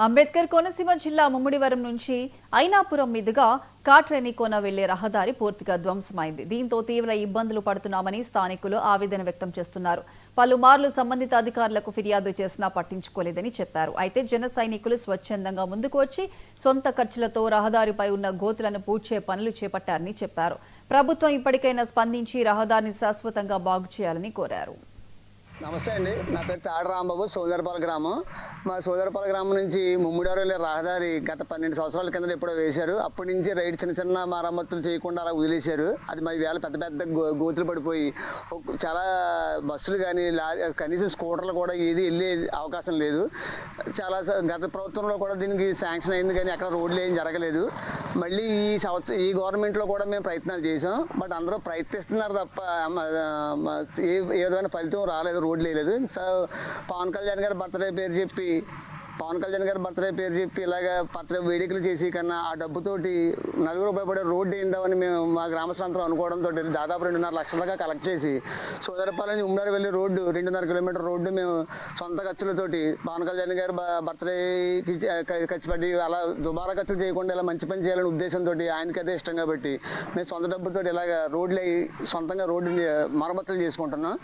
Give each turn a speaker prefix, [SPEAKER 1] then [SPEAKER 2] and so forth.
[SPEAKER 1] అంబేద్కర్ కోనసీమ జిల్లా ముమ్మిడివరం నుంచి ఐనాపురం మీదుగా కాట్రేనికోన వెళ్లే రహదారి పూర్తిగా ధ్వంసమైంది. దీంతో తీవ్ర ఇబ్బందులు పడుతున్నామని స్థానికులు ఆవేదన వ్యక్తం చేస్తున్నారు. పలుమార్లు సంబంధిత అధికారులకు ఫిర్యాదు చేసినా పట్టించుకోలేదని చెప్పారు. అయితే జన సైనికులు స్వచ్ఛందంగా ముందుకు వచ్చి సొంత ఖర్చులతో రహదారిపై ఉన్న గోతులను పూడ్చే పనులు చేపట్టారని చెప్పారు. ప్రభుత్వం ఇప్పటికైనా స్పందించి రహదారిని శాశ్వతంగా బాగు చేయాలని కోరారు.
[SPEAKER 2] నమస్తే అండి, నా పేరు తాడు రాంబాబు, సోదరపాల గ్రామం. మా సోదరపాల గ్రామం నుంచి ముమ్మిడివరం వెళ్ళే రహదారి గత 12 సంవత్సరాల కింద ఎప్పుడో వేశారు. అప్పటి నుంచి రైడ్ చిన్న మరమ్మతులు చేయకుండా అలా వదిలేశారు. అది మరి వేళ పెద్ద పెద్ద గోతులు పడిపోయి చాలా బస్సులు కానీ కనీసం స్కూటర్లు కూడా ఏది వెళ్ళే అవకాశం లేదు. చాలా గత ప్రభుత్వంలో కూడా దీనికి శాంక్షన్ అయింది కానీ అక్కడ రోడ్లు ఏం జరగలేదు. మళ్ళీ ఈ గవర్నమెంట్లో కూడా మేము ప్రయత్నాలు చేసాం. బట్ అందరూ ప్రయత్నిస్తున్నారు తప్ప ఏ విధమైన ఫలితం రాలేదు, రోడ్లు వేయలేదు. పవన్ కళ్యాణ్ గారి బర్త్డే పేరు చెప్పి ఇలాగ బర్త్డే వేడుకలు చేసి కన్నా ఆ డబ్బుతోటి నలుగురు ఉపయోగపడే రోడ్డు వేయిందామని మేము మా గ్రామస్తులందరూ అనుకోవడంతో దాదాపు 2.5 లక్షల దాకా కలెక్ట్ చేసి సోదరపాలెం నుంచి ఉమ్మడి వెళ్ళే రోడ్డు 2.5 కిలోమీటర్ రోడ్డు మేము సొంత ఖర్చులతోటి పవన్ కళ్యాణ్ గారి బర్త్డేకి ఖర్చు పెట్టి అలా దుబారా ఖర్చులు చేయకుండా ఇలా మంచి పని చేయాలనే ఉద్దేశంతో ఆయనకి అదే ఇష్టం కాబట్టి మేము సొంత డబ్బులతో ఇలాగ రోడ్లు సొంతంగా రోడ్డు మరమ్మతులు చేసుకుంటున్నాం.